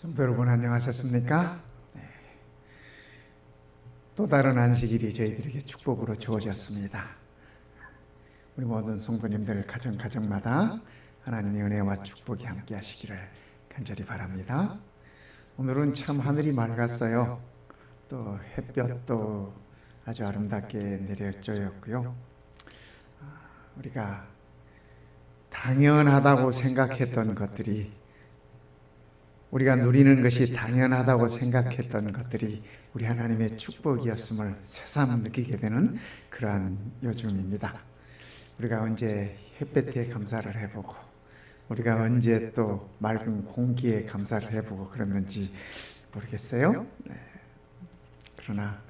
성도 여러분 안녕하셨습니까? 또 다른 안식일이 저희들에게 축복으로 주어졌습니다. 우리 모든 성도님들 가정마다 하나님의 은혜와 축복이 함께 하시기를 간절히 바랍니다. 오늘은 참 하늘이 맑았어요. 또 햇볕도 아주 아름답게 내려쬐었고요. 우리가 당연하다고 생각했던 것들이, 우리가 누리는 것이 당연하다고 생각했던 것들이 우리 하나님의 축복이었음을 새삼 느끼게 되는 그러한 요즘입니다. 우리가 언제 햇볕에 감사를 해보고, 우리가 언제 또 맑은 공기에 감사를 해보고 그랬는지 모르겠어요. 그러나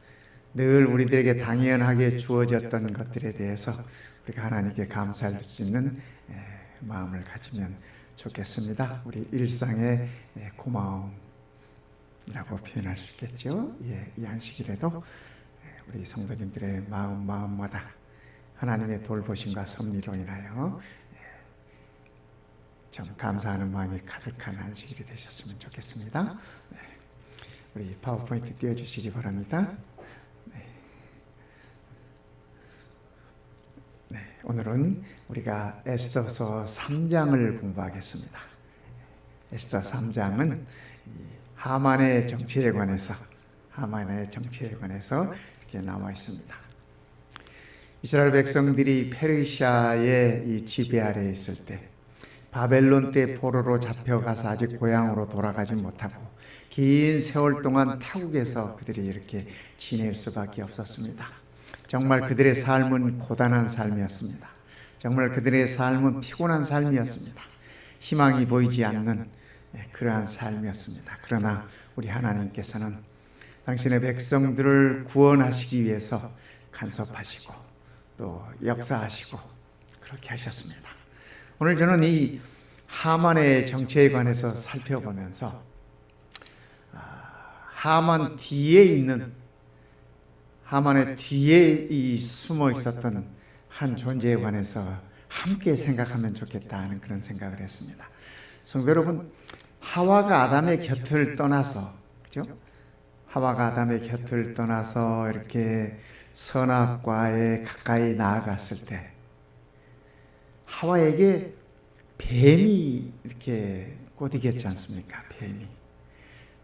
늘 우리들에게 당연하게 주어졌던 것들에 대해서 우리가 하나님께 감사할 수 있는 마음을 가지면 좋겠습니다. 우리 일상의 고마움이라고 표현할 수 있겠죠. 이 안식일에도 우리 성도님들의 마음마다 하나님의 돌보심과 섭리로 인하여 좀 감사하는 마음이 가득한 안식일이 되셨으면 좋겠습니다. 우리 파워포인트 띄워주시기 바랍니다. 오늘은 우리가 에스더서 3장을 공부하겠습니다. 에스더 3장은 하만의 정치에 관해서 이렇게 나와 있습니다. 이스라엘 백성들이 페르시아의 이 지배 아래에 있을 때, 바벨론 때 포로로 잡혀가서 아직 고향으로 돌아가지 못하고 긴 세월 동안 타국에서 그들이 이렇게 지낼 수밖에 없었습니다. 정말 그들의 삶은 고단한 삶이었습니다. 정말 그들의 삶은 피곤한 삶이었습니다. 희망이 보이지 않는 그러한 삶이었습니다. 그러나 우리 하나님께서는 당신의 백성들을 구원하시기 위해서 간섭하시고 또 역사하시고 그렇게 하셨습니다. 오늘 저는 이 하만의 정체에 관해서 살펴보면서 하만의 뒤에 숨어 있었던 한 존재에 관해서 함께 생각하면 좋겠다 하는 그런 생각을 했습니다. 성도 여러분, 하와가 아담의 곁을 떠나서, 그죠? 하와가 아담의 곁을 떠나서 이렇게 선악과에 가까이 나아갔을 때 하와에게 뱀이 이렇게 꼬드겼지 않습니까? 뱀이.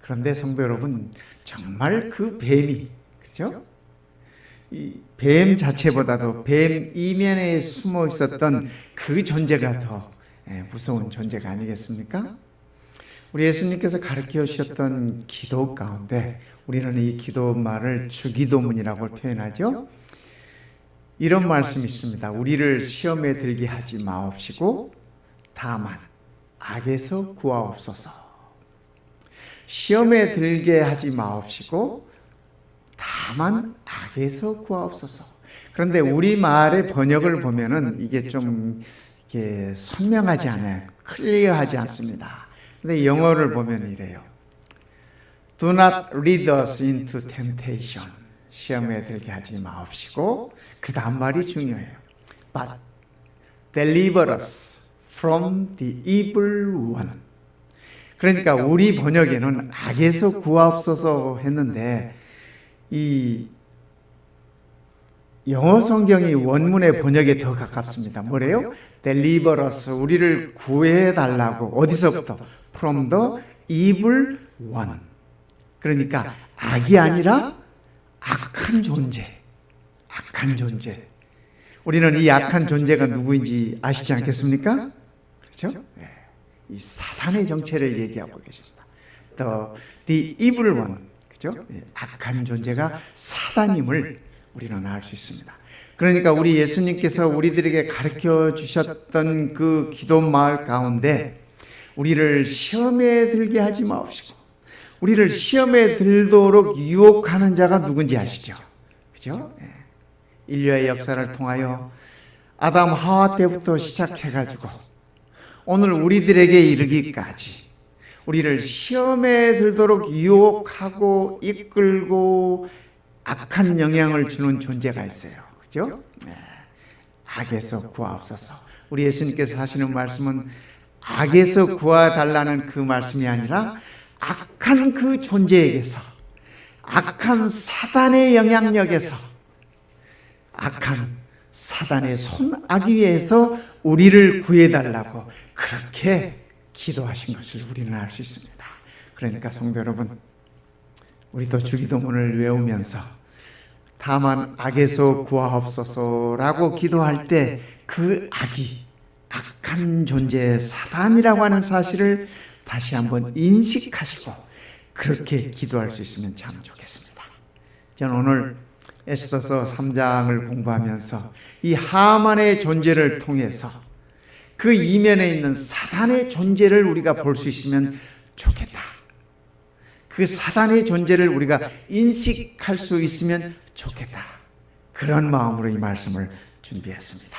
그런데 성도 여러분, 정말 그 뱀이, 그죠? 이 뱀 자체보다도 뱀 이면에 숨어 있었던 그 존재가 더 무서운 존재가 아니겠습니까? 우리 예수님께서 가르쳐 주셨던 기도 가운데 우리는 이 기도말을 주기도문이라고 표현하죠. 이런 말씀이 있습니다. 우리를 시험에 들게 하지 마옵시고 다만 악에서 구하옵소서. 시험에 들게 하지 마옵시고 다만 악에서 구하옵소서. 그런데 우리말의 번역을 보면은 이게 좀 이렇게 선명하지 않아요. 클리어하지 않습니다. 근데 영어를 보면 이래요. Do not lead us into temptation. 시험에 들게 하지 마옵시고, 그 다음 말이 중요해요. But deliver us from the evil one. 그러니까 우리 번역에는 악에서 구하옵소서 했는데 이 영어 성경이 원문의 번역에 더 가깝습니다. 뭐래요? Deliver us, 우리를 구해달라고. 어디서부터? From the evil one. 그러니까 악이 아니라 악한 존재. 우리는 이 악한 존재가 누구인지 아시지 않겠습니까? 그렇죠? 이 사단의 정체를 얘기하고 계십니다. The evil one. 그죠? 악한 존재가 사단임을 우리는 알 수 있습니다. 그러니까 우리 예수님께서 우리들에게 가르쳐 주셨던 그 기도말 가운데 우리를 시험에 들게 하지 마옵시고, 우리를 시험에 들도록 유혹하는 자가 누군지 아시죠? 그죠? 인류의 역사를 통하여 아담 하와 때부터 시작해가지고 오늘 우리들에게 이르기까지 우리를 시험에 들도록 유혹하고 이끌고 악한 영향을 주는 존재가 있어요. 그죠? 악에서 구하옵소서. 우리 예수님께서 하시는 말씀은 악에서 구해달라는 그 말씀이 아니라 악한 그 존재에게서, 악한 사단의 영향력에서, 악한 사단의 손아귀에서 우리를 구해달라고 그렇게 기도하신 것을 우리는 알 수 있습니다. 그러니까 성도 여러분, 우리도 주기도문을 외우면서 다만 악에서 구하옵소서라고 기도할 때 그 악이 악한 존재 사단이라고 하는 사실을 다시 한번 인식하시고 그렇게 기도할 수 있으면 참 좋겠습니다. 저는 오늘 에스더서 3장을 공부하면서 이 하만의 존재를 통해서 그 이면에 있는 사단의 존재를 우리가 볼 수 있으면 좋겠다. 그 사단의 존재를 우리가 인식할 수 있으면 좋겠다. 그런 마음으로 이 말씀을 준비했습니다.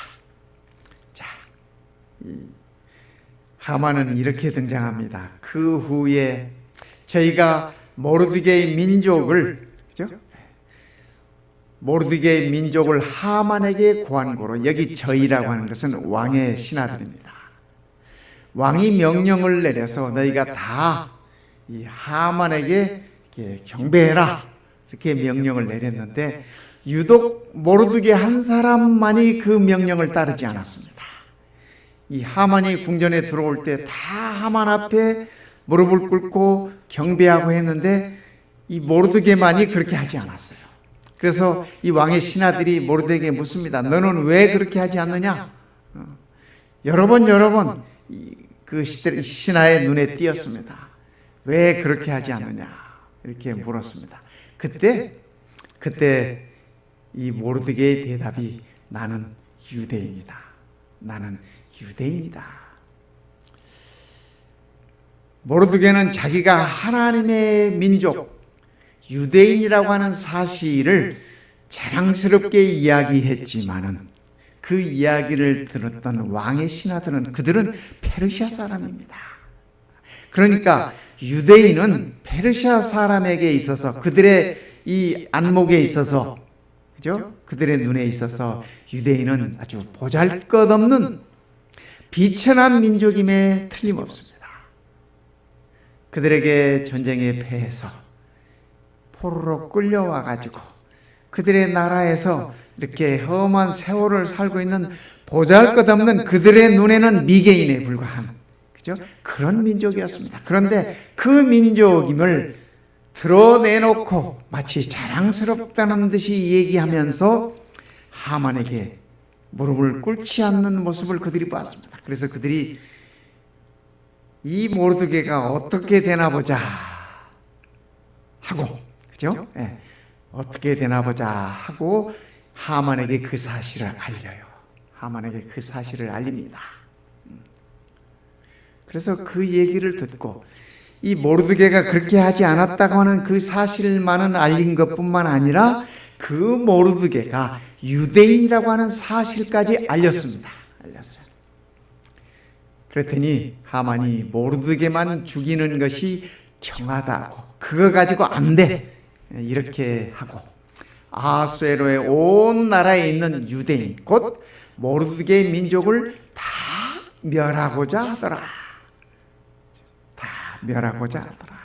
자, 하만은 이렇게 등장합니다. 그 후에 저희가 모르드게의 민족을, 그죠? 모르드게의 민족을 하만에게 고한 고로, 여기 저희라고 하는 것은 왕의 신하들입니다. 왕이 명령을 내려서 너희가 다 이 하만에게 경배해라 이렇게 명령을 내렸는데 유독 모르드게 한 사람만이 그 명령을 따르지 않았습니다. 이 하만이 궁전에 들어올 때 다 하만 앞에 무릎을 꿇고 경배하고 했는데 이 모르드게만이 그렇게 하지 않았어요. 그래서 이 왕의 신하들이 모르드게에게 묻습니다. 너는 왜 그렇게 하지 않느냐? 여러 번 그 신하의 눈에 띄었습니다. 왜 그렇게 하지 않느냐? 이렇게 물었습니다. 그때 이 모르드게의 대답이 나는 유대인이다. 나는 유대인이다. 모르드게는 자기가 하나님의 민족 유대인이라고 하는 사실을 자랑스럽게 이야기했지만은 그 이야기를 들었던 왕의 신하들은 그들은 페르시아 사람입니다. 그러니까 유대인은 페르시아 사람에게 있어서 그들의 이 안목에 있어서, 그죠? 그들의 눈에 있어서 유대인은 아주 보잘것없는 비천한 민족임에 틀림없습니다. 그들에게 전쟁에 패해서 포로로 끌려와 가지고 그들의 나라에서 이렇게 험한 세월을 살고 있는 보잘것없는 그들의 눈에는 미개인에 불과한, 그죠? 그런 민족이었습니다. 그런데 그 민족임을 드러내놓고 마치 자랑스럽다는 듯이 얘기하면서 하만에게 무릎을 꿇지 않는 모습을 그들이 봤습니다. 그래서 그들이 이 모르드게가 어떻게 되나 보자 하고, 그죠? 네. 어떻게 되나 보자 하고 하만에게 그 사실을 알려요. 하만에게 그 사실을 알립니다. 그래서 그 얘기를 듣고 이 모르드게가 그렇게 하지 않았다고 하는 그 사실만은 알린 것뿐만 아니라 그 모르드게가 유대인이라고 하는 사실까지 알렸습니다. 알렸어요. 그랬더니 하만이 모르드게만 죽이는 것이 경하다고, 그거 가지고 안 돼, 이렇게 하고 아하수에로의 온 나라에 있는 유대인 곧 모르드게의 민족을 다 멸하고자 하더라. 멸하고자 하더라.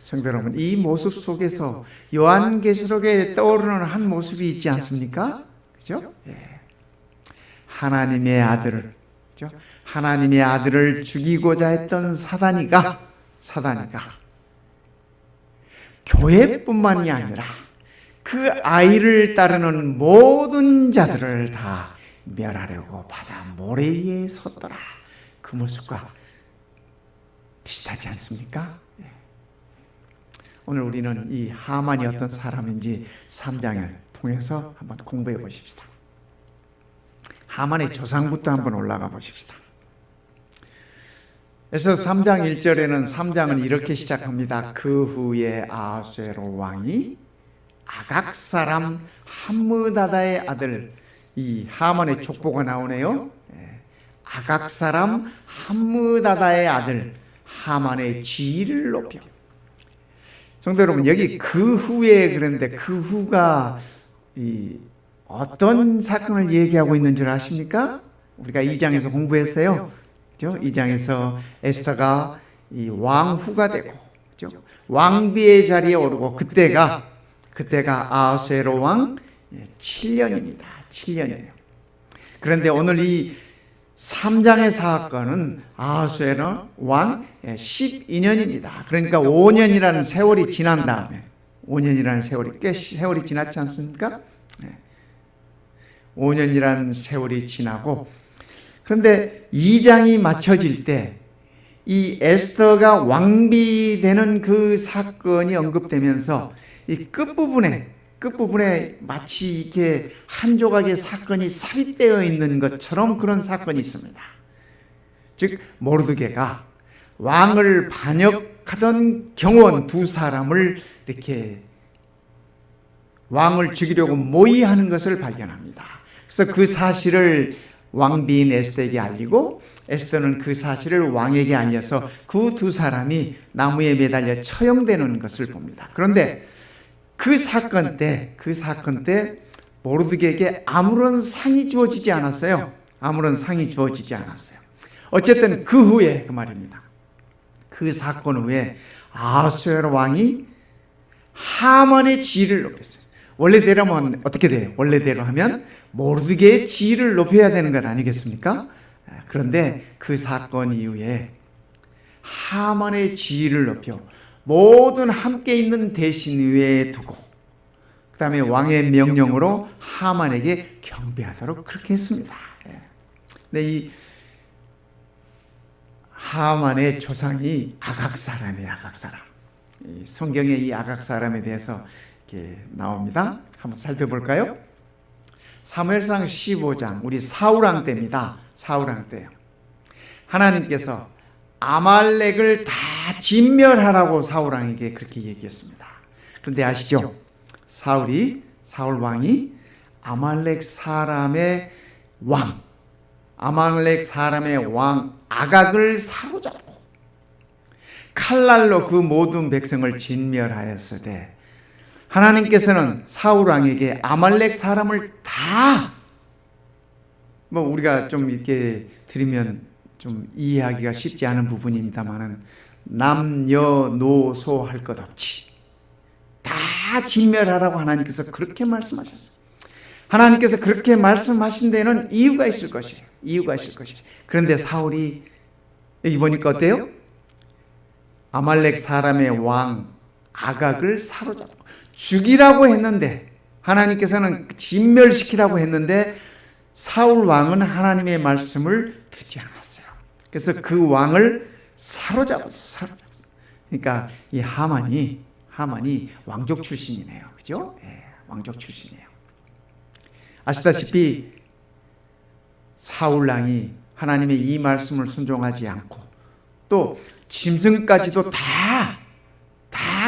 성도 여러분, 이 모습 속에서 요한계시록에 떠오르는 한 모습이 있지 않습니까? 그죠? 예. 하나님의 아들을, 그죠? 하나님의 아들을 죽이고자 했던 사단이가 교회뿐만이 아니라 그 아이를 따르는 모든 자들을 다 멸하려고 바다 모래 위에 섰더라. 그 모습과 비슷하지 않습니까? 오늘 우리는 이 하만이 어떤 사람인지 3장을 통해서 한번 공부해 보십시다. 하만의 조상부터 한번 올라가 보십시다. 그래서 3장 1절에는 3장은 이렇게 시작합니다. 그 후에 아하수에로 왕이 아각 사람 함므다다의 아들, 이 하만의 족보가 나오네요. 아각 사람 함므다다의 아들 하만의 지위를 높여. 성도 여러분, 여기 그 후에 그런데 그 후가 어떤 사건을 얘기하고 있는 줄 아십니까? 우리가 2장에서 공부했어요. 그죠? 2장에서 에스더가 이 왕후가 되고, 그죠? 왕비의 자리에 오르고, 그때가 아하수에로 왕 7년입니다. 7년이에요. 그런데 오늘 이 3장의 사건은 아하수에로 왕 12년입니다. 그러니까 5년이라는 세월이 지난 다음에, 5년이라는 세월이 꽤 세월이 지났지 않습니까? 5년이라는 세월이 지나고, 그런데 2장이 맞춰질 때 이 에스더가 왕비되는 그 사건이 언급되면서 이 끝부분에 마치 이렇게 한 조각의 사건이 삽입되어 있는 것처럼 그런 사건이 있습니다. 즉 모르드게가 왕을 반역하던 경호원 두 사람을 이렇게 왕을 죽이려고 모의하는 것을 발견합니다. 그래서 그 사실을 왕비인 에스더에게 알리고, 에스더는 그 사실을 왕에게 알려서 그 두 사람이 나무에 매달려 처형되는 것을 봅니다. 그런데 그 사건 때 모르드게에게 아무런 상이 주어지지 않았어요. 아무런 상이 주어지지 않았어요. 어쨌든 그 후에, 그 말입니다. 그 사건 후에 아하수에로 왕이 하만의 지위를 높였어요. 원래대로면 어떻게 돼요? 원래대로 하면 모르드게의 지위를 높여야 되는 것 아니겠습니까? 그런데 그 사건 이후에 하만의 지위를 높여 모든 함께 있는 대신 위에 두고, 그 다음에 왕의 명령으로 하만에게 경배하도록 그렇게 했습니다. 근데 이 하만의 조상이 아각 사람이에요. 아각 사람. 성경에 이 아각 사람에 대해서 이렇게 나옵니다. 한번 살펴볼까요? 사무엘상 15장, 우리 사울왕 때입니다. 사울왕 때요. 하나님께서 아말렉을 다 진멸하라고 사울왕에게 그렇게 얘기했습니다. 그런데 아시죠? 사울왕이 아말렉 사람의 왕 아각을 사로잡고 칼날로 그 모든 백성을 진멸하였으되, 하나님께서는 사울왕에게 아말렉 사람을 다, 우리가 좀 이렇게 들으면 좀 이해하기가 쉽지 않은 부분입니다만은, 남녀노소 할 것 없이 다 진멸하라고 하나님께서 그렇게 말씀하셨어요. 하나님께서 그렇게 말씀하신 데는 이유가 있을 것이에요. 그런데 사울이 여기 보니까 어때요? 아말렉 사람의 왕 아각을 사로잡고 죽이라고 했는데, 하나님께서는 진멸시키라고 했는데 사울 왕은 하나님의 말씀을 듣지 않았어요. 그래서 그 왕을 사로잡았어요. 그러니까 이 하만이 왕족 출신이네요. 그죠? 왕족 출신이에요. 아시다시피 사울 왕이 하나님의 이 말씀을 순종하지 않고, 또 짐승까지도 다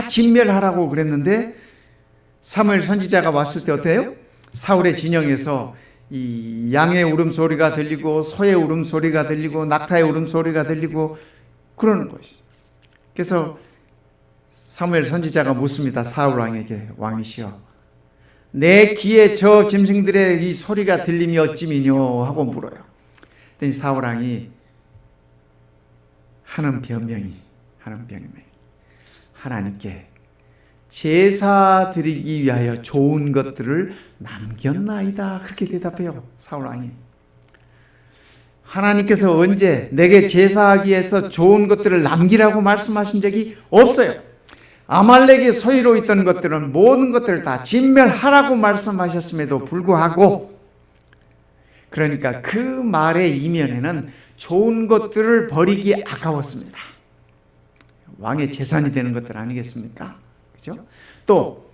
진멸하라고 그랬는데, 사무엘 선지자가 왔을 때 어때요? 사울의 진영에서 이 양의 울음소리가 들리고, 소의 울음소리가 들리고, 낙타의 울음소리가 들리고 그러는 것이죠. 그래서 사무엘 선지자가 묻습니다. 사울 왕에게, 왕이시여, 내 귀에 저 짐승들의 이 소리가 들림이 어찌미뇨 하고 물어요. 그랬더니 사울 왕이 하는 변명이 하나님께 제사 드리기 위하여 좋은 것들을 남겼나이다, 그렇게 대답해요. 사울 왕이. 하나님께서 언제 내게 제사하기 위해서 좋은 것들을 남기라고 말씀하신 적이 없어요. 아말렉의 소유로 있던 것들은 모든 것들을 다 진멸하라고 말씀하셨음에도 불구하고, 그러니까 그 말의 이면에는 좋은 것들을 버리기 아까웠습니다. 왕의 재산이 되는 것들 아니겠습니까? 그죠? 또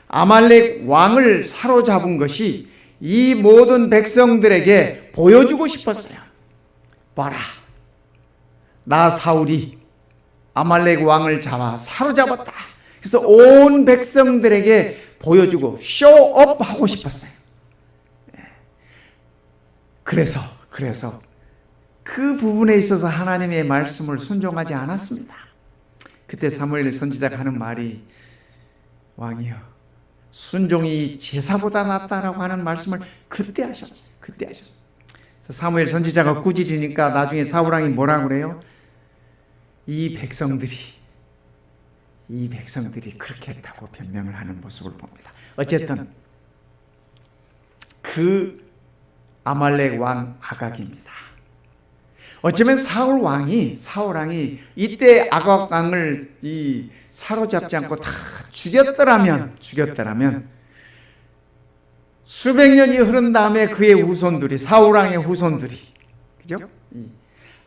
아말렉 왕을 사로잡은 것이 이 모든 백성들에게 보여주고 싶었어요. 봐라, 나 사울이 아말렉 왕을 잡아 사로잡았다. 그래서 온 백성들에게 보여주고 쇼업 하고 싶었어요. 그래서 그 부분에 있어서 하나님의 말씀을 순종하지 않았습니다. 그때 사무엘 선지자가 하는 말이, 왕이여, 순종이 제사보다 낫다라고 하는 말씀을 그때 하셨어요. 사무엘 선지자가 꾸짖으니까 나중에 사울왕이 뭐라고 그래요? 이 백성들이 그렇게 했다고 변명을 하는 모습을 봅니다. 어쨌든 그 아말렉 왕 아각입니다. 어쩌면 사울 왕이 이때 아각 왕을 사로잡지 않고 다 죽였더라면 수백 년이 흐른 다음에 그의 후손들이, 사울 왕의 후손들이, 그죠?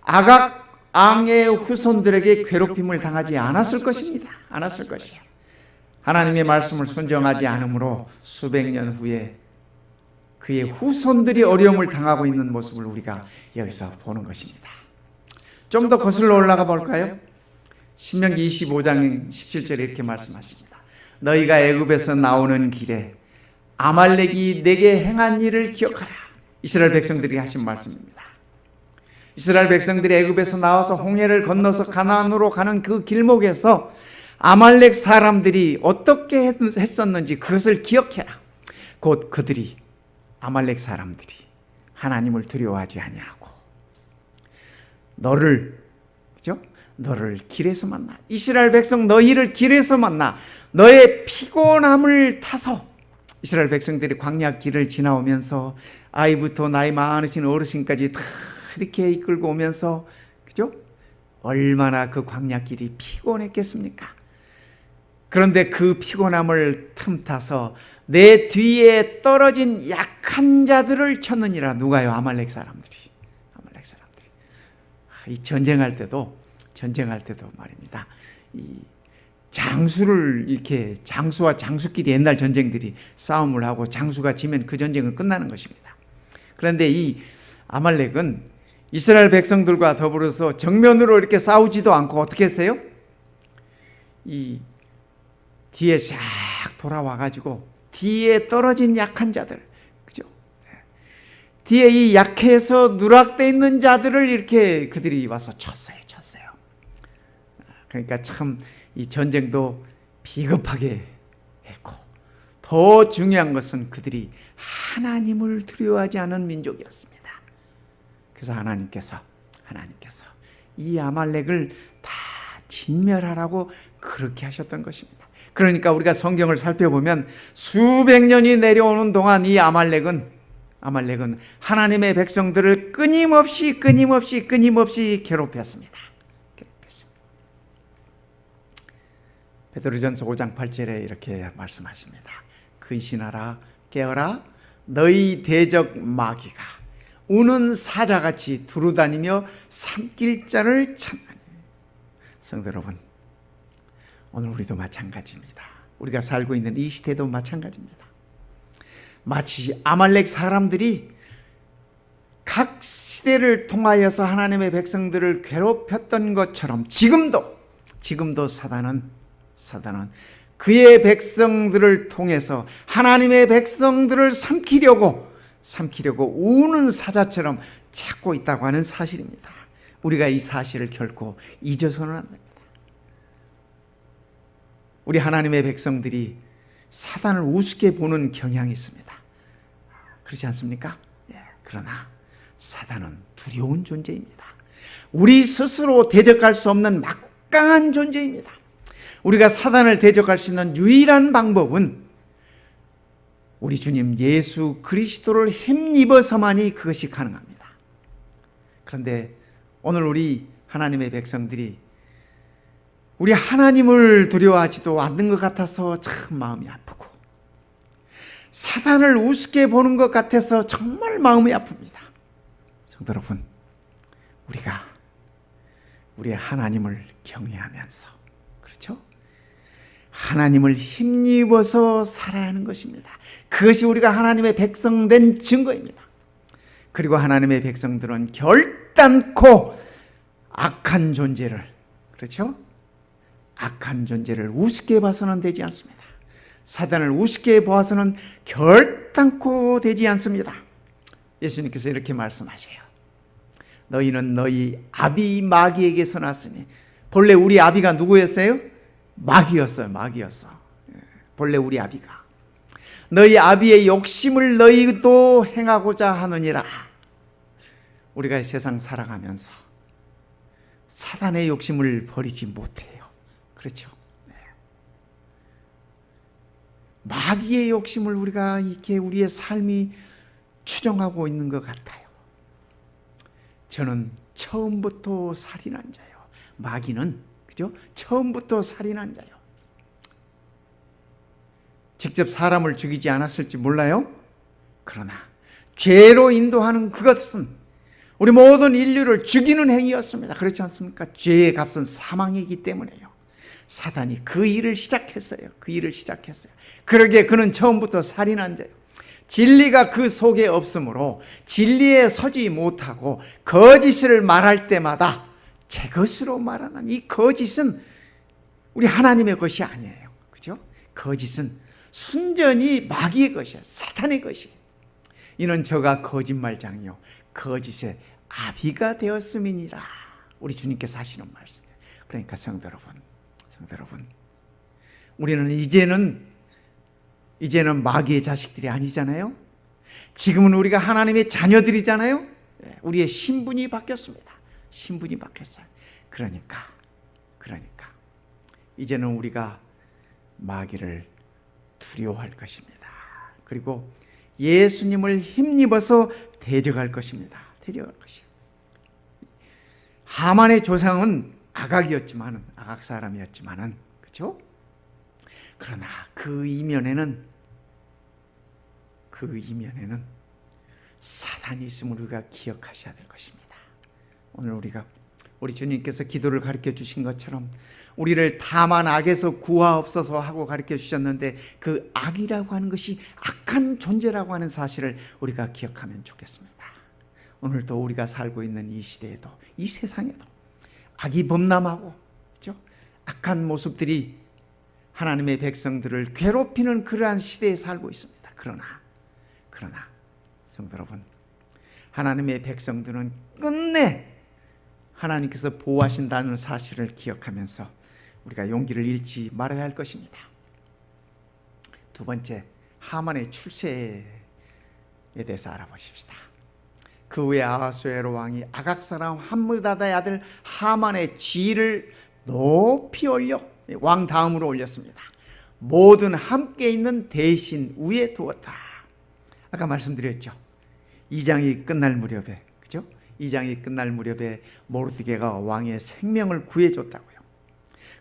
아각 왕의 후손들에게 괴롭힘을 당하지 않았을 것입니다. 않았을 것이요. 하나님의 말씀을 순종하지 않으므로 수백 년 후에 그의 후손들이 어려움을 당하고 있는 모습을 우리가 여기서 보는 것입니다. 좀 더 거슬러 올라가 볼까요? 신명기 25장 17절에 이렇게 말씀하십니다. 너희가 애굽에서 나오는 길에 아말렉이 내게 행한 일을 기억하라. 이스라엘 백성들이 하신 말씀입니다. 이스라엘 백성들이 애굽에서 나와서 홍해를 건너서 가나안으로 가는 그 길목에서 아말렉 사람들이 어떻게 했었는지 그것을 기억해라. 곧 그들이, 아말렉 사람들이 하나님을 두려워하지 아니하고 너를 길에서 만나, 이스라엘 백성 너희를 길에서 만나 너의 피곤함을 타서, 이스라엘 백성들이 광야 길을 지나오면서 아이부터 나이 많으신 어르신까지 다 이렇게 이끌고 오면서, 그죠? 얼마나 그 광야 길이 피곤했겠습니까? 그런데 그 피곤함을 틈타서 내 뒤에 떨어진 약한 자들을 쳤느니라. 누가요? 아말렉 사람들이. 이 전쟁할 때도 말입니다. 이 장수를 이렇게, 장수와 장수끼리 옛날 전쟁들이 싸움을 하고 장수가 지면 그 전쟁은 끝나는 것입니다. 그런데 이 아말렉은 이스라엘 백성들과 더불어서 정면으로 이렇게 싸우지도 않고 어떻게 했어요? 이 뒤에 샥 돌아와가지고 뒤에 떨어진 약한 자들, 그죠? 뒤에 이 약해서 누락되어 있는 자들을 이렇게 그들이 와서 쳤어요. 그러니까 참 이 전쟁도 비겁하게 했고, 더 중요한 것은 그들이 하나님을 두려워하지 않은 민족이었습니다. 그래서 하나님께서 이 아말렉을 다 진멸하라고 그렇게 하셨던 것입니다. 그러니까 우리가 성경을 살펴보면 수백 년이 내려오는 동안 이 아말렉은 하나님의 백성들을 끊임없이 괴롭혔습니다. 베드로전서 5장 8절에 이렇게 말씀하십니다. 근신하라, 깨어라, 너희 대적 마귀가 우는 사자같이 두루다니며 삼킬 자를 찾나니. 성도 여러분, 오늘 우리도 마찬가지입니다. 우리가 살고 있는 이 시대도 마찬가지입니다. 마치 아말렉 사람들이 각 시대를 통하여서 하나님의 백성들을 괴롭혔던 것처럼 지금도 사단은 그의 백성들을 통해서 하나님의 백성들을 삼키려고 우는 사자처럼 찾고 있다고 하는 사실입니다. 우리가 이 사실을 결코 잊어서는 안 됩니다. 우리 하나님의 백성들이 사단을 우습게 보는 경향이 있습니다. 그렇지 않습니까? 그러나 사단은 두려운 존재입니다. 우리 스스로 대적할 수 없는 막강한 존재입니다. 우리가 사단을 대적할 수 있는 유일한 방법은 우리 주님 예수 그리스도를 힘입어서만이 그것이 가능합니다. 그런데 오늘 우리 하나님의 백성들이 우리 하나님을 두려워하지도 않는 것 같아서 참 마음이 아프고, 사단을 우습게 보는 것 같아서 정말 마음이 아픕니다. 성도 여러분, 우리가 우리의 하나님을 경외하면서, 그렇죠? 하나님을 힘입어서 살아야 하는 것입니다. 그것이 우리가 하나님의 백성된 증거입니다. 그리고 하나님의 백성들은 결단코 악한 존재를, 그렇죠? 악한 존재를 우습게 봐서는 되지 않습니다. 사단을 우습게 보아서는 결단코 되지 않습니다. 예수님께서 이렇게 말씀하세요. 너희는 너희 아비 마귀에게서 났으니. 본래 우리 아비가 누구였어요? 마귀였어요. 본래 우리 아비가. 너희 아비의 욕심을 너희도 행하고자 하느니라. 우리가 세상 살아가면서 사단의 욕심을 버리지 못해요. 그렇죠? 네. 마귀의 욕심을 우리가 이렇게 우리의 삶이 추종하고 있는 것 같아요. 저는 처음부터 살인한 자요. 마귀는 그죠? 처음부터 살인한 자요. 직접 사람을 죽이지 않았을지 몰라요. 그러나 죄로 인도하는 그것은 우리 모든 인류를 죽이는 행위였습니다. 그렇지 않습니까? 죄의 값은 사망이기 때문에요. 사단이 그 일을 시작했어요. 그 일을 시작했어요. 그러기에 그는 처음부터 살인한 자예요. 진리가 그 속에 없으므로 진리에 서지 못하고 거짓을 말할 때마다 제 것으로 말하는 이 거짓은 우리 하나님의 것이 아니에요. 그죠? 거짓은 순전히 마귀의 것이야. 사탄의 것이에요. 이는 저가 거짓말장이요 거짓의 아비가 되었음이니라. 우리 주님께서 하시는 말씀이에요. 그러니까 성도 여러분, 우리는 이제는 마귀의 자식들이 아니잖아요. 지금은 우리가 하나님의 자녀들이잖아요. 우리의 신분이 바뀌었습니다. 신분이 바뀌었어요. 그러니까 이제는 우리가 마귀를 두려워할 것입니다. 그리고 예수님을 힘입어서 대적할 것입니다. 대적할 것이요. 하만의 조상은 악악 사람이었지만은, 그렇죠? 그러나 그 이면에는 사단이 있음을 우리가 기억하셔야 될 것입니다. 오늘 우리 주님께서 기도를 가르쳐 주신 것처럼 우리를 다만 악에서 구하옵소서 하고 가르쳐 주셨는데 그 악이라고 하는 것이 악한 존재라고 하는 사실을 우리가 기억하면 좋겠습니다. 오늘도 우리가 살고 있는 이 시대에도, 이 세상에도 악이 범람하고, 그렇죠? 악한 모습들이 하나님의 백성들을 괴롭히는 그러한 시대에 살고 있습니다. 그러나 성도 여러분, 하나님의 백성들은 끝내 하나님께서 보호하신다는 사실을 기억하면서 우리가 용기를 잃지 말아야 할 것입니다. 두 번째, 하만의 출세에 대해서 알아보십시다. 그 후에 아하수에로 왕이 아각 사람 함므다다의 아들 하만의 지위를 높이 올려 왕 다음으로 올렸습니다. 모든 함께 있는 대신 위에 두었다. 아까 말씀드렸죠. 2장이 끝날 무렵에, 그죠? 2장이 끝날 무렵에 모르드게가 왕의 생명을 구해줬다고요.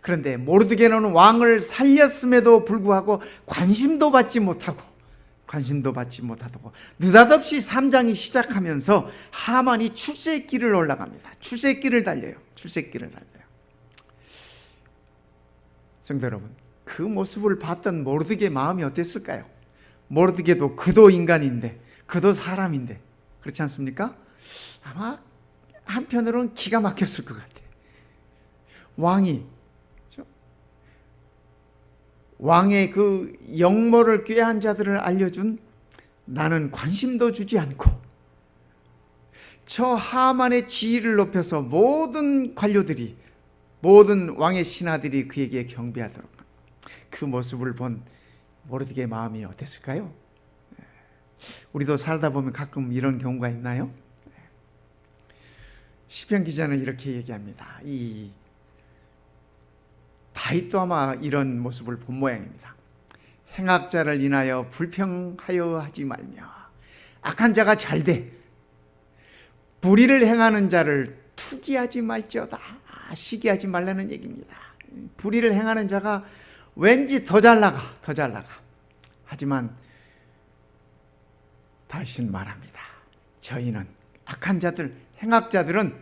그런데 모르드게는 왕을 살렸음에도 불구하고 관심도 받지 못하고 느닷없이 3장이 시작하면서 하만이 출세길을 올라갑니다. 출세길을 달려요. 성도 여러분, 그 모습을 봤던 모르드게 마음이 어땠을까요? 모르드게도 그도 인간인데, 그도 사람인데, 그렇지 않습니까? 아마 한편으로는 기가 막혔을 것 같아요. 왕의 그 영모를 꾀한 자들을 알려준, 나는 관심도 주지 않고 저 하만의 지위를 높여서 모든 관료들이, 모든 왕의 신하들이 그에게 경배하도록, 그 모습을 본 모르드게의 마음이 어땠을까요? 우리도 살다 보면 가끔 이런 경우가 있나요? 시편 기자는 이렇게 얘기합니다. 이 다윗도 아마 이런 모습을 본 모양입니다. 행악자를 인하여 불평하여 하지 말며 악한 자가 잘돼 불의를 행하는 자를 투기하지 말지어다. 시기하지 말라는 얘기입니다. 불의를 행하는 자가 왠지 더 잘 나가. 하지만 다윗은 말합니다. 저희는 악한 자들, 행악자들은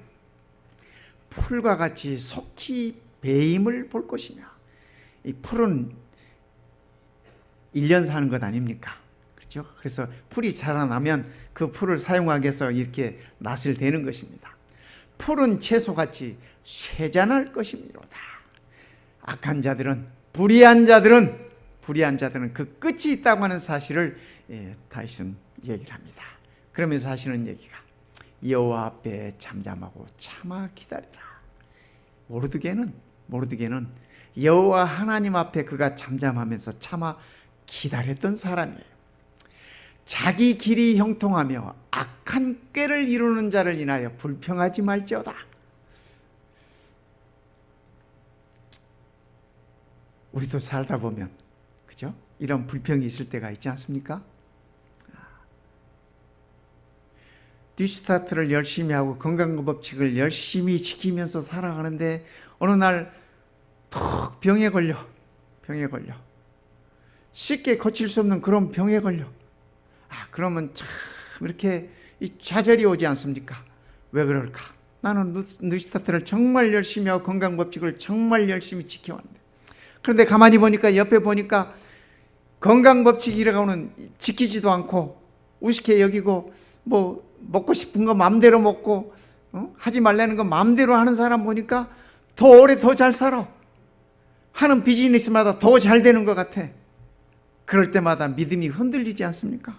풀과 같이 속히 배임을 볼 것이며, 이 풀은 1년 사는 것 아닙니까? 그렇죠? 그래서 풀이 자라나면 그 풀을 사용하기 위해서 이렇게 낫을 대는 것입니다. 풀은 채소같이 쇠잔할 것이미로다. 악한 자들은, 불의한 자들은 그 끝이 있다고 하는 사실을 다윗은 얘기를 합니다. 그러면서 하시는 얘기가 여호와 앞에 잠잠하고 참아 기다리라. 모르드게는 여호와 하나님 앞에 그가 잠잠하면서 참아 기다렸던 사람이에요. 자기 길이 형통하며 악한 꾀를 이루는 자를 인하여 불평하지 말지어다. 우리도 살다 보면, 그죠? 이런 불평이 있을 때가 있지 않습니까? 뉴스타트를 열심히 하고 건강법칙을 열심히 지키면서 살아가는데 어느 날 턱 병에 걸려. 쉽게 고칠 수 없는 그런 병에 걸려. 그러면 참 이렇게 좌절이 오지 않습니까? 왜 그럴까? 나는 뉴스타트를 정말 열심히 하고 건강법칙을 정말 열심히 지켜왔는데, 그런데 가만히 보니까, 옆에 보니까 건강법칙이라고는 지키지도 않고 우습게 여기고, 뭐 먹고 싶은 거 마음대로 먹고, 하지 말라는 거 마음대로 하는 사람 보니까 더 오래 더 잘 살아. 하는 비즈니스마다 더 잘 되는 것 같아. 그럴 때마다 믿음이 흔들리지 않습니까?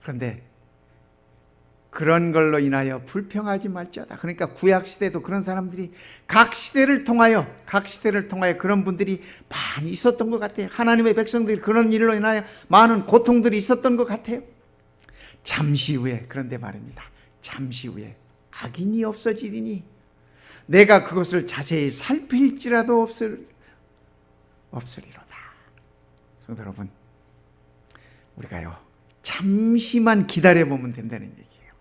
그런데 그런 걸로 인하여 불평하지 말지어다. 그러니까 구약 시대도 그런 사람들이 각 시대를 통하여 그런 분들이 많이 있었던 것 같아요. 하나님의 백성들이 그런 일로 인하여 많은 고통들이 있었던 것 같아요. 잠시 후에, 그런데 말입니다, 잠시 후에 악인이 없어지리니 내가 그것을 자세히 살필지라도 없으리로다. 성도 여러분, 우리가요 잠시만 기다려보면 된다는 얘기예요.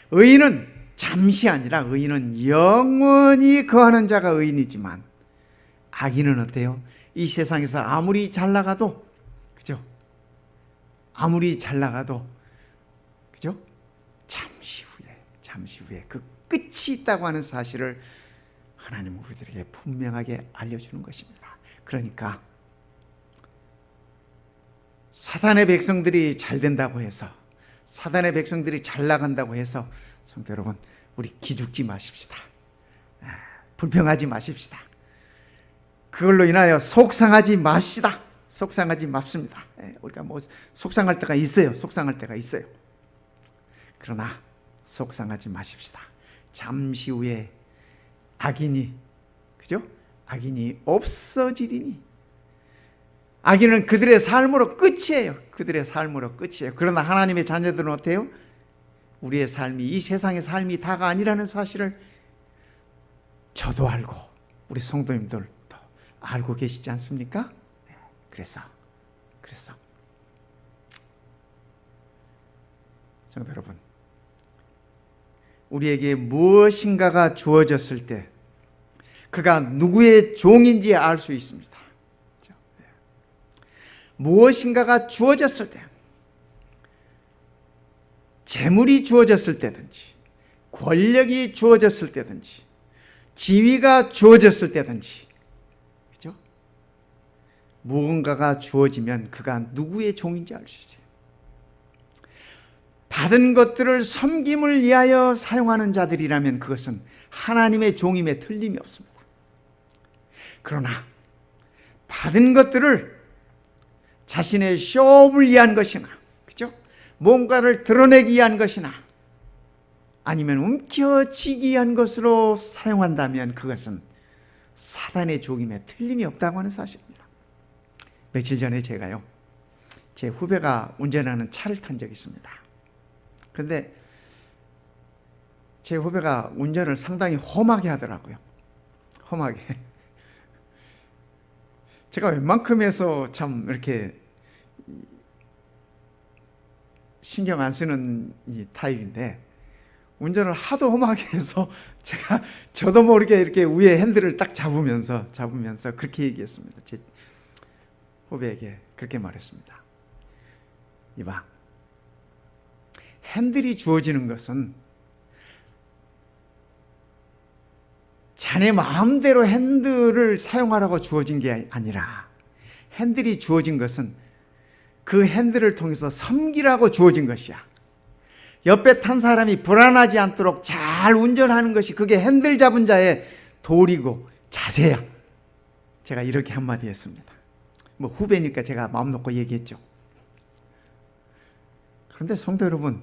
의인은 잠시 아니라 의인은 영원히 거하는 자가 의인이지만, 악인은 어때요? 이 세상에서 아무리 잘 나가도, 그죠? 그죠? 잠시 후에 그 끝이 있다고 하는 사실을 하나님은 우리들에게 분명하게 알려주는 것입니다. 그러니까 사단의 백성들이 잘 된다고 해서, 사단의 백성들이 잘 나간다고 해서, 성도 여러분, 우리 기죽지 마십시다. 불평하지 마십시다. 그걸로 인하여 속상하지 맙시다. 우리가 뭐 속상할 때가 있어요. 그러나 속상하지 마십시다. 잠시 후에 악인이 없어지리니. 악인은 그들의 삶으로 끝이에요. 그러나 하나님의 자녀들은 어때요? 우리의 삶이, 이 세상의 삶이 다가 아니라는 사실을 저도 알고 우리 성도님들도 알고 계시지 않습니까? 그래서 성도 여러분, 우리에게 무엇인가가 주어졌을 때 그가 누구의 종인지 알 수 있습니다. 무엇인가가 주어졌을 때, 재물이 주어졌을 때든지, 권력이 주어졌을 때든지, 지위가 주어졌을 때든지, 그죠? 무언가가 주어지면 그가 누구의 종인지 알 수 있어요. 받은 것들을 섬김을 위하여 사용하는 자들이라면 그것은 하나님의 종임에 틀림이 없습니다. 그러나 받은 것들을 자신의 쇼업을 위한 것이나, 그죠? 뭔가를 드러내기 위한 것이나, 아니면 움켜쥐기 위한 것으로 사용한다면 그것은 사단의 종임에 틀림이 없다고 하는 사실입니다. 며칠 전에 제가요, 제 후배가 운전하는 차를 탄 적이 있습니다. 그런데 제 후배가 운전을 상당히 험하게 하더라고요. 제가 웬만큼 해서 참 이렇게 신경 안 쓰는 이 타입인데, 운전을 하도 험하게 해서 저도 모르게 이렇게 위에 핸들을 딱 잡으면서 그렇게 얘기했습니다. 제 후배에게 그렇게 말했습니다. 이봐, 핸들이 주어지는 것은 자네 마음대로 핸들을 사용하라고 주어진 게 아니라, 핸들이 주어진 것은 그 핸들을 통해서 섬기라고 주어진 것이야. 옆에 탄 사람이 불안하지 않도록 잘 운전하는 것이, 그게 핸들 잡은 자의 도리고 자세야. 제가 이렇게 한마디 했습니다. 뭐 후배니까 제가 마음 놓고 얘기했죠. 그런데 성도 여러분,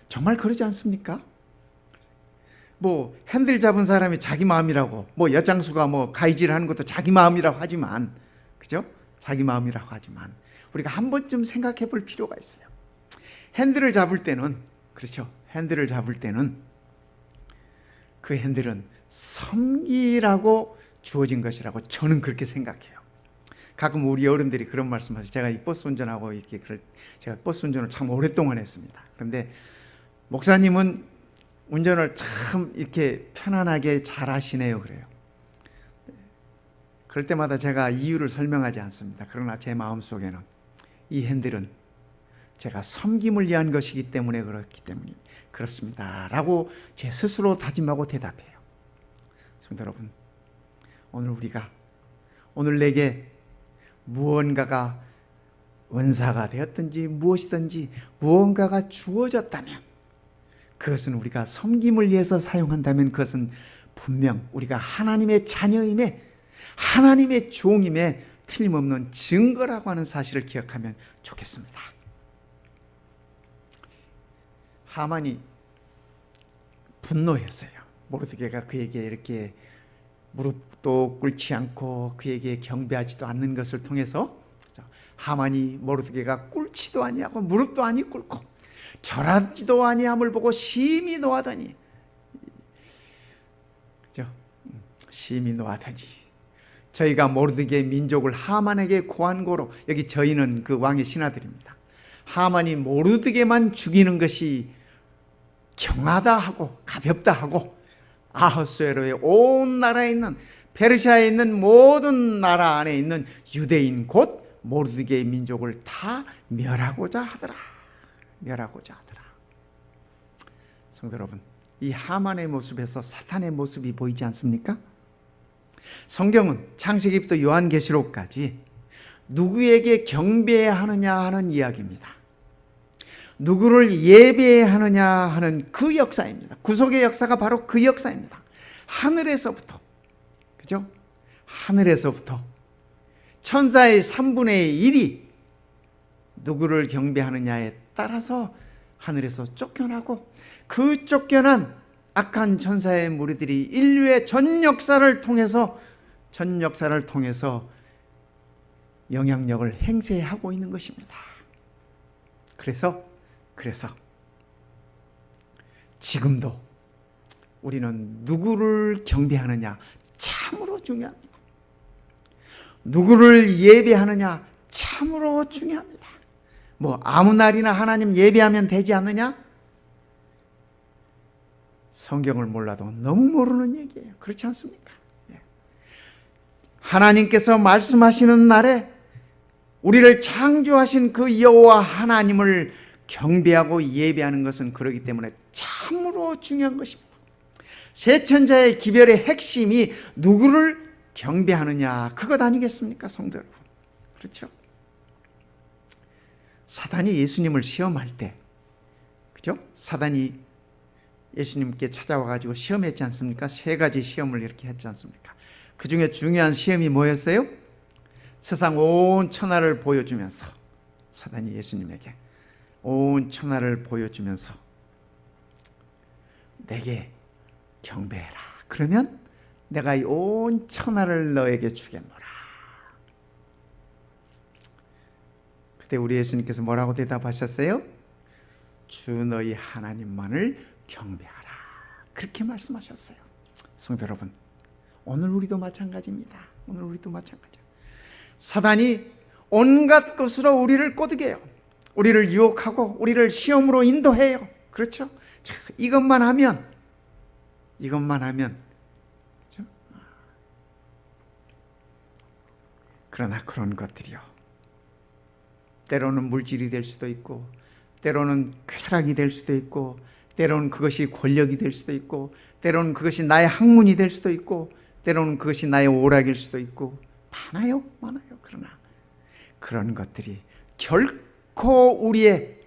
정말 그러지 않습니까? 뭐 핸들 잡은 사람이 자기 마음이라고, 뭐 엿장수가 뭐 가이질 하는 것도 자기 마음이라고 하지만, 그죠? 자기 마음이라고 하지만 우리가 한 번쯤 생각해 볼 필요가 있어요. 핸들을 잡을 때는, 그렇죠? 핸들을 잡을 때는 그 핸들은 섬기라고 주어진 것이라고 저는 그렇게 생각해요. 가끔 우리 어른들이 그런 말씀하세요. 제가 이 버스 운전하고 제가 버스 운전을 참 오랫동안 했습니다. 그런데 목사님은 운전을 참 이렇게 편안하게 잘 하시네요. 그래요. 그럴 때마다 제가 이유를 설명하지 않습니다. 그러나 제 마음속에는 이 핸들은 제가 섬김을 위한 것이기 때문에 그렇습니다 라고 제 스스로 다짐하고 대답해요. 성도 여러분, 오늘 내게 무언가가 은사가 되었든지 무엇이든지 무언가가 주어졌다면, 그것은 우리가 섬김을 위해서 사용한다면 그것은 분명 우리가 하나님의 자녀임에, 하나님의 종임에 틀림없는 증거라고 하는 사실을 기억하면 좋겠습니다. 하만이 분노했어요. 모르드게가 그에게 이렇게 무릎도 꿇지 않고 그에게 경배하지도 않는 것을 통해서, 하만이 모르드게가 꿇지도 아니하고 무릎도 아니 꿇고 절하지도 아니함을 보고 심히 노하더니, 심히 노하더니, 저희가 모르드게 민족을 하만에게 고한 고로, 여기 저희는 그 왕의 신하들입니다. 하만이 모르드게만 죽이는 것이 경하다 하고 가볍다 하고 아하수에로의 온 나라에 있는, 페르시아에 있는 모든 나라 안에 있는 유대인 곧 모르드게의 민족을 다 멸하고자 하더라. 성도 여러분, 이 하만의 모습에서 사탄의 모습이 보이지 않습니까? 성경은 창세기부터 요한계시록까지 누구에게 경배해야 하느냐 하는 이야기입니다. 누구를 예배해야 하느냐 하는 그 역사입니다. 구속의 역사가 바로 그 역사입니다. 하늘에서부터, 그죠? 하늘에서부터 천사의 3분의 1이 누구를 경배하느냐에 따라서 하늘에서 쫓겨나고, 그 쫓겨난 악한 천사의 무리들이 인류의 전 역사를 통해서 영향력을 행사하고 있는 것입니다. 그래서 지금도 우리는 누구를 경배하느냐 참으로 중요합니다. 누구를 예배하느냐 참으로 중요합니다. 뭐 아무 날이나 하나님 예배하면 되지 않느냐? 성경을 몰라도 너무 모르는 얘기예요. 그렇지 않습니까? 하나님께서 말씀하시는 날에 우리를 창조하신 그 여호와 하나님을 경배하고 예배하는 것은 그러기 때문에 참으로 중요한 것입니다. 세 천자의 기별의 핵심이 누구를 경배하느냐, 그것 아니겠습니까, 성도 여러분? 그렇죠? 사단이 예수님을 시험할 때, 그죠? 사단이 예수님께 찾아와가지고 시험했지 않습니까? 3가지 시험을 이렇게 했지 않습니까? 그 중에 중요한 시험이 뭐였어요? 세상 온 천하를 보여주면서, 사단이 예수님에게 온 천하를 보여주면서 내게 경배해라. 그러면 내가 이 온 천하를 너에게 주겠노라. 그때 우리 예수님께서 뭐라고 대답하셨어요? 주 너희 하나님만을 경배하라. 그렇게 말씀하셨어요. 성도 여러분, 오늘 우리도 마찬가지입니다. 오늘 우리도 마찬가지예요. 사단이 온갖 것으로 우리를 꼬드겨요. 우리를 유혹하고 우리를 시험으로 인도해요. 그렇죠? 자, 이것만 하면 그렇죠? 그러나 그런 것들이요, 때로는 물질이 될 수도 있고, 때로는 쾌락이 될 수도 있고, 때로는 그것이 권력이 될 수도 있고, 때로는 그것이 나의 학문이 될 수도 있고, 때로는 그것이 나의 오락일 수도 있고, 많아요. 그러나 그런 것들이 결코 우리의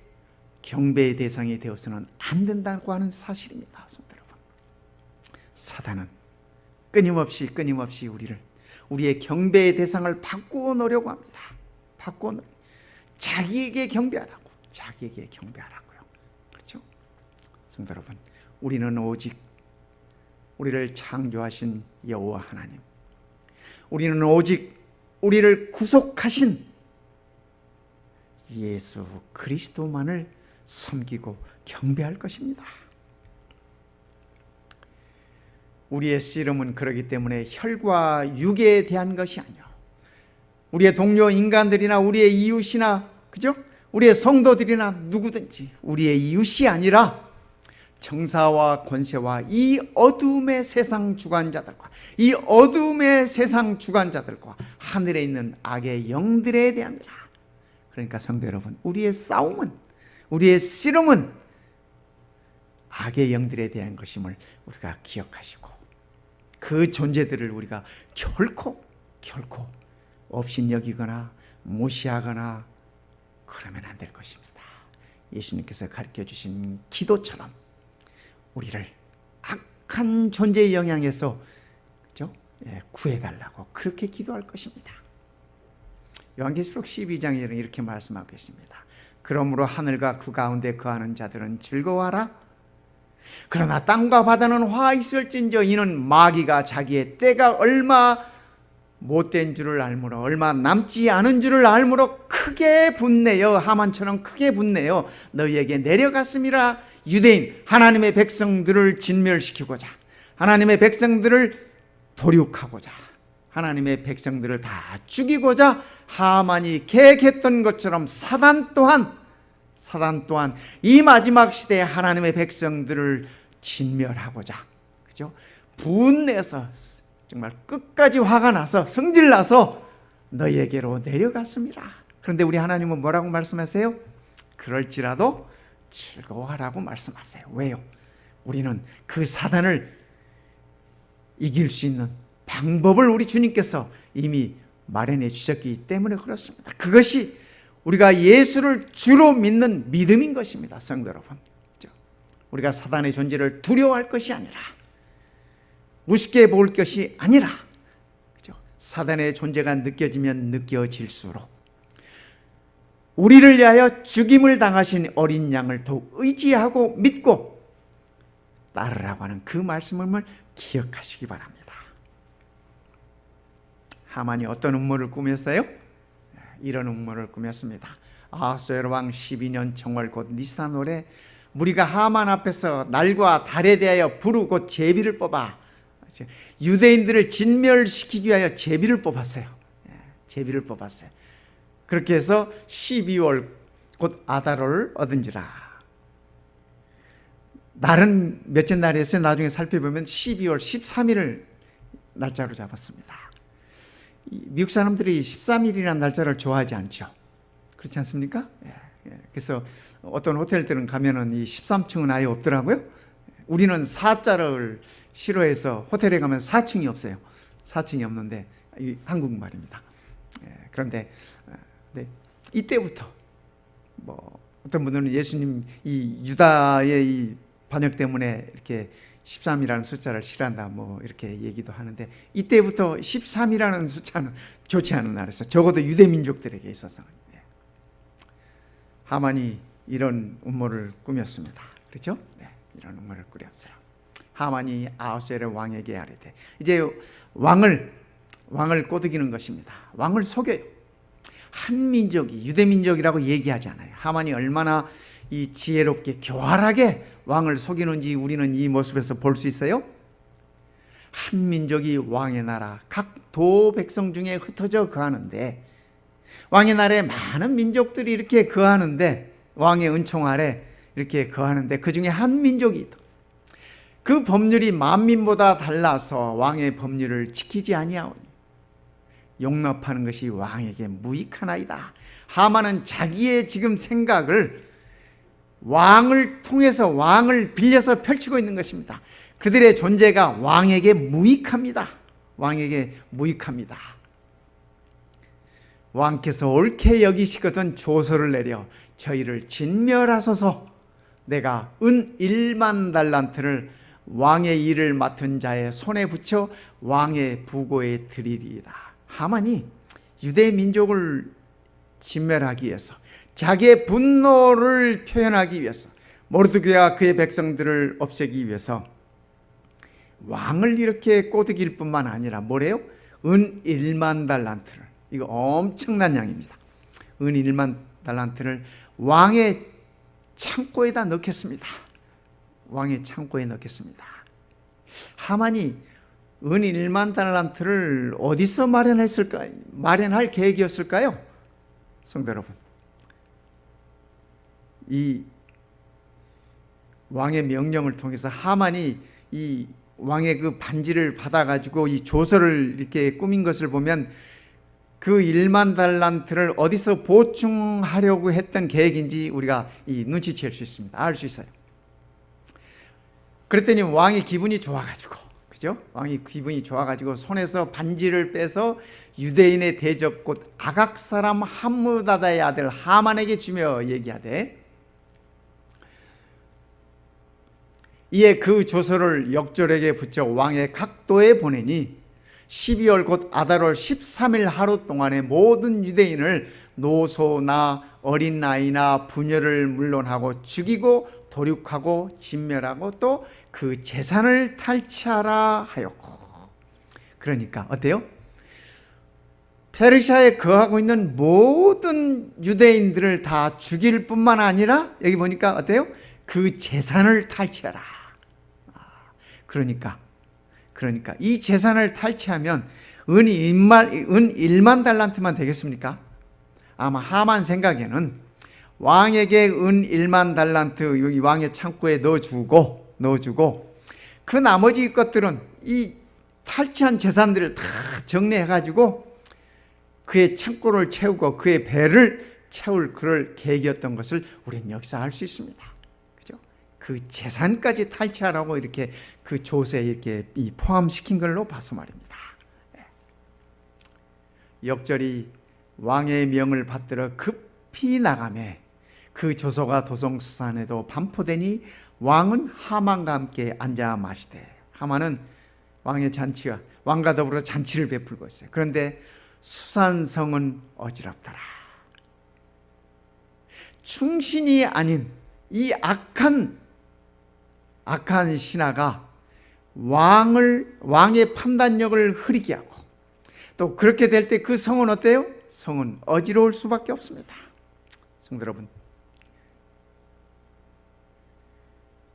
경배의 대상이 되어서는 안 된다고 하는 사실입니다. 성도 여러분, 사단은 끊임없이 우리의 경배의 대상을 바꾸어 놓으려고 합니다. 자기에게 경배하라고요. 그렇죠? 성도 여러분, 우리는 오직 우리를 창조하신 여호와 하나님, 우리는 오직 우리를 구속하신 예수 우리의 씨름은 그러기 때문에 혈과 육에 대한 것이 아니요, 우리의 동료 인간들이나 우리의 이웃이나, 그죠? 우리의 성도들이나 누구든지 우리의 이웃이 아니라 정사와 권세와 이 어둠의 세상 주관자들과 이 어둠의 세상 주관자들과 하늘에 있는 악의 영들에 대함이라. 그러니까 성도 여러분, 우리의 싸움은, 우리의 씨름은 악의 영들에 대한 것임을 우리가 기억하시고, 그 존재들을 우리가 결코 업신여기거나 무시하거나 그러면 안 될 것입니다. 예수님께서 가르쳐 주신 기도처럼 우리를 악한 존재의 영향에서, 그죠? 구해달라고 그렇게 기도할 것입니다. 요한계시록 12장에 이렇게 말씀하고 있습니다. 그러므로 하늘과 그 가운데 거하는 자들은 즐거워하라. 그러나 땅과 바다는 화 있을진저 이는 마귀가 자기의 때가 얼마 못된 줄을 알므로, 얼마 남지 않은 줄을 알므로 크게 분내어, 하만처럼 크게 분내어 너희에게 내려갔음이라. 유대인 하나님의 백성들을 진멸시키고자, 하나님의 백성들을 도륙하고자, 하나님의 백성들을 다 죽이고자 하만이 계획했던 것처럼 사단 또한 이 마지막 시대에 하나님의 백성들을 진멸하고자, 그죠? 분내서 정말 끝까지 화가 나서 성질나서 너희에게로 내려갔습니다. 그런데 우리 하나님은 뭐라고 말씀하세요? 그럴지라도 즐거워하라고 말씀하세요. 왜요? 우리는 그 사단을 이길 수 있는 방법을 우리 주님께서 이미 마련해 주셨기 때문에 그렇습니다. 그것이 우리가 예수를 주로 믿는 믿음인 것입니다. 성도 여러분, 우리가 사단의 존재를 두려워할 것이 아니라, 우습게 볼 것이 아니라, 사단의 존재가 느껴지면 느껴질수록 우리를 위하여 죽임을 당하신 어린 양을 더욱 의지하고 믿고 따르라고 하는 그 말씀을 기억하시기 바랍니다. 하만이 어떤 음모를 꾸몄어요? 이런 음모를 꾸몄습니다. 아하수에로 왕 12년 정월 곧 니산월에 무리가 하만 앞에서 날과 달에 대하여 불우 곧 제비를 뽑아 유대인들을 진멸시키기 위하여 제비를 뽑았어요. 제비를 뽑았어요. 그렇게 해서 12월 곧 아달을 얻은지라. 날은 몇째 날이었어요? 나중에 살펴보면 12월 13일을 날짜로 잡았습니다. 미국 사람들이 13일이라는 날짜를 좋아하지 않죠. 그렇지 않습니까? 그래서 어떤 호텔들은 가면은 이 13층은 아예 없더라고요. 우리는 4자를 싫어해서 호텔에 가면 4층이 없어요. 4층이 없는데 한국말입니다. 그런데 이때부터 어떤 분들은 예수님 이 유다의 이 반역 때문에 이렇게 13이라는 숫자를 싫어한다 이렇게 얘기도 하는데, 이때부터 13이라는 숫자는 좋지 않은 날에서 적어도 유대 민족들에게 있어서 하만이 이런 음모를 꾸몄습니다. 그렇죠? 이런 음모를 꾸렸어요. 하만이 아하수에로 왕에게 아뢰되, 이제 왕을 꼬드기는 것입니다. 왕을 속여요. 한 민족이 유대 민족이라고 얘기하지 않아요. 하만이 얼마나 이 지혜롭게 교활하게 왕을 속이는지 우리는 이 모습에서 볼 수 있어요. 한 민족이 왕의 나라 각 도 백성 중에 흩어져 거하는데, 왕의 나라에 많은 민족들이 이렇게 거하는데, 왕의 은총 아래 이렇게 거하는데 그 중에 한 민족이 있다. 그 법률이 만민보다 달라서 왕의 법률을 지키지 아니하오니 용납하는 것이 왕에게 무익하나이다. 하만은 자기의 지금 생각을 왕을 통해서, 왕을 빌려서 펼치고 있는 것입니다. 그들의 존재가 왕에게 무익합니다. 왕에게 무익합니다. 왕께서 옳게 여기시거든 조서를 내려 저희를 진멸하소서. 내가 은 1만 달란트를 왕의 일을 맡은 자의 손에 붙여 왕의 부고에 드리리이다. 하만이 유대 민족을 진멸하기 위해서, 자기의 분노를 표현하기 위해서, 모르드게와 그의 백성들을 없애기 위해서 왕을 이렇게 꼬드길 뿐만 아니라 뭐래요? 은 1만 달란트를, 이거 엄청난 양입니다. 은 1만 달란트를 왕의 창고에다 넣겠습니다. 왕의 창고에 넣겠습니다. 하만이 은 1만 달란트를 어디서 마련할 계획이었을까요? 성도 여러분, 이 왕의 명령을 통해서 하만이 이 왕의 그 반지를 받아가지고 이 조서를 이렇게 꾸민 것을 보면 그 1만 달란트를 어디서 보충하려고 했던 계획인지 우리가 이 눈치챌 수 있습니다. 알 수 있어요. 그랬더니 왕이 기분이 좋아가지고, 그죠? 왕이 기분이 좋아가지고 손에서 반지를 빼서 유대인의 대적곧 아각 사람 함므다다의 아들 하만에게 주며 얘기하되, 이에 그 조서를 역졸에게 붙여 왕의 각도에 보내니 12월 곧 아달월 13일 하루 동안에 모든 유대인을 노소나 어린 나이나 부녀를 물론하고 죽이고 도륙하고 진멸하고 또 그 재산을 탈취하라 하였고. 그러니까 어때요? 페르시아에 거하고 있는 모든 유대인들을 다 죽일 뿐만 아니라 여기 보니까 어때요? 그 재산을 탈취하라. 그러니까 이 재산을 탈취하면 은 1만 달란트만 되겠습니까? 아마 하만 생각에는 왕에게 은 1만 달란트 여기 왕의 창고에 넣어주고 그 나머지 것들은 이 탈취한 재산들을 다 정리해가지고 그의 창고를 채우고 그의 배를 채울 그럴 계획이었던 것을 우리는 역사할 수 있습니다. 그죠? 그 재산까지 탈취하라고 이렇게 그 조서에 이렇게 포함시킨 걸로 봐서 말입니다. 역절이 왕의 명을 받들어 급히 나가매 그 조서가 도성수산에도 반포되니 왕은 하만과 함께 앉아 마시되, 하만은 왕의 잔치와 왕과 더불어 잔치를 베풀고 있어요. 그런데 수산성은 어지럽더라. 충신이 아닌 이 악한 신하가 왕의 판단력을 흐리게 하고, 또 그렇게 될 때 그 성은 어때요? 성은 어지러울 수밖에 없습니다. 성도 여러분,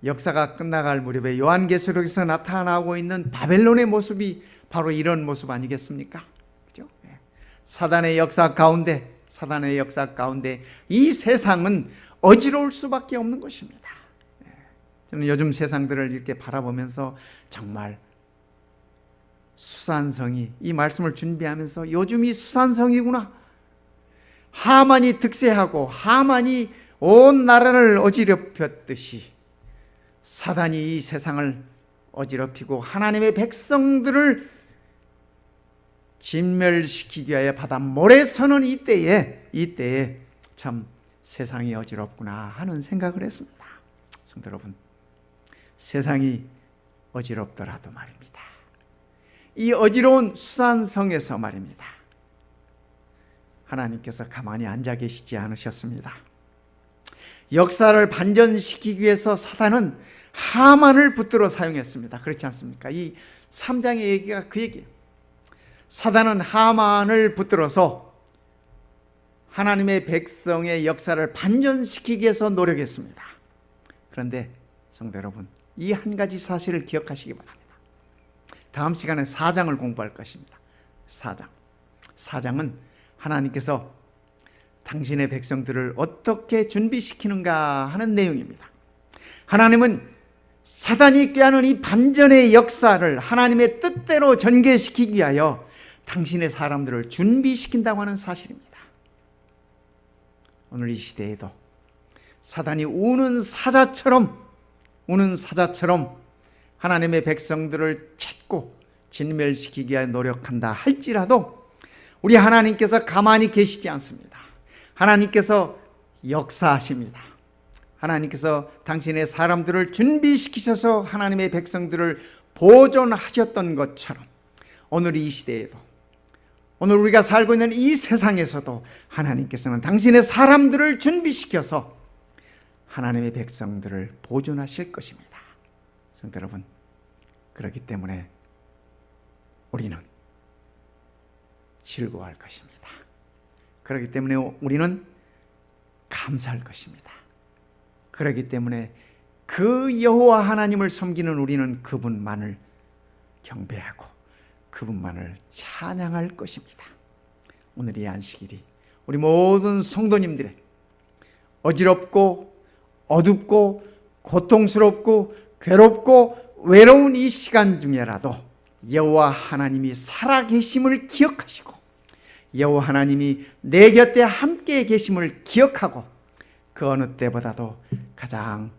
역사가 끝나갈 무렵에 요한계시록에서 나타나고 있는 바벨론의 모습이 바로 이런 모습 아니겠습니까? 그죠? 사단의 역사 가운데 이 세상은 어지러울 수밖에 없는 것입니다. 저는 요즘 세상들을 이렇게 바라보면서 정말 수산성이, 이 말씀을 준비하면서 요즘이 수산성이구나. 하만이 득세하고 하만이 온 나라를 어지럽혔듯이 사단이 이 세상을 어지럽히고 하나님의 백성들을 진멸시키기 위하여 바다 모래 서는 이때에 참 세상이 어지럽구나 하는 생각을 했습니다. 성도 여러분, 세상이 어지럽더라도 말입니다, 이 어지러운 수산성에서 말입니다, 하나님께서 가만히 앉아 계시지 않으셨습니다. 역사를 반전시키기 위해서 사단은 하만을 붙들어 사용했습니다. 그렇지 않습니까? 이 3장의 얘기가 그 얘기예요. 사단은 하만을 붙들어서 하나님의 백성의 역사를 반전시키기 위해서 노력했습니다. 그런데 성도 여러분, 이 한 가지 사실을 기억하시기 바랍니다. 다음 시간에 4장을 공부할 것입니다. 4장은 하나님께서 당신의 백성들을 어떻게 준비시키는가 하는 내용입니다. 하나님은 사단이 꾀하는 이 반전의 역사를 하나님의 뜻대로 전개시키기 위하여 당신의 사람들을 준비시킨다고 하는 사실입니다. 오늘 이 시대에도 사단이 우는 사자처럼 하나님의 백성들을 찾고 진멸시키기 위해 노력한다 할지라도 우리 하나님께서 가만히 계시지 않습니다. 하나님께서 역사하십니다. 하나님께서 당신의 사람들을 준비시키셔서 하나님의 백성들을 보존하셨던 것처럼 오늘 이 시대에도, 오늘 우리가 살고 있는 이 세상에서도 하나님께서는 당신의 사람들을 준비시켜서 하나님의 백성들을 보존하실 것입니다. 성도 여러분, 그렇기 때문에 우리는 즐거워할 것입니다. 그렇기 때문에 우리는 감사할 것입니다. 그렇기 때문에 그 여호와 하나님을 섬기는 우리는 그분만을 경배하고 그분만을 찬양할 것입니다. 오늘 이 안식일이 우리 모든 성도님들의 어지럽고 어둡고 고통스럽고 괴롭고 외로운 이 시간 중에라도 여호와 하나님이 살아계심을 기억하시고 여호와 하나님이 내 곁에 함께 계심을 기억하고 그 어느 때보다도 가장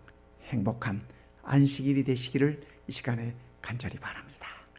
행복한 안식일이 되시기를 이 시간에 간절히 바랍니다.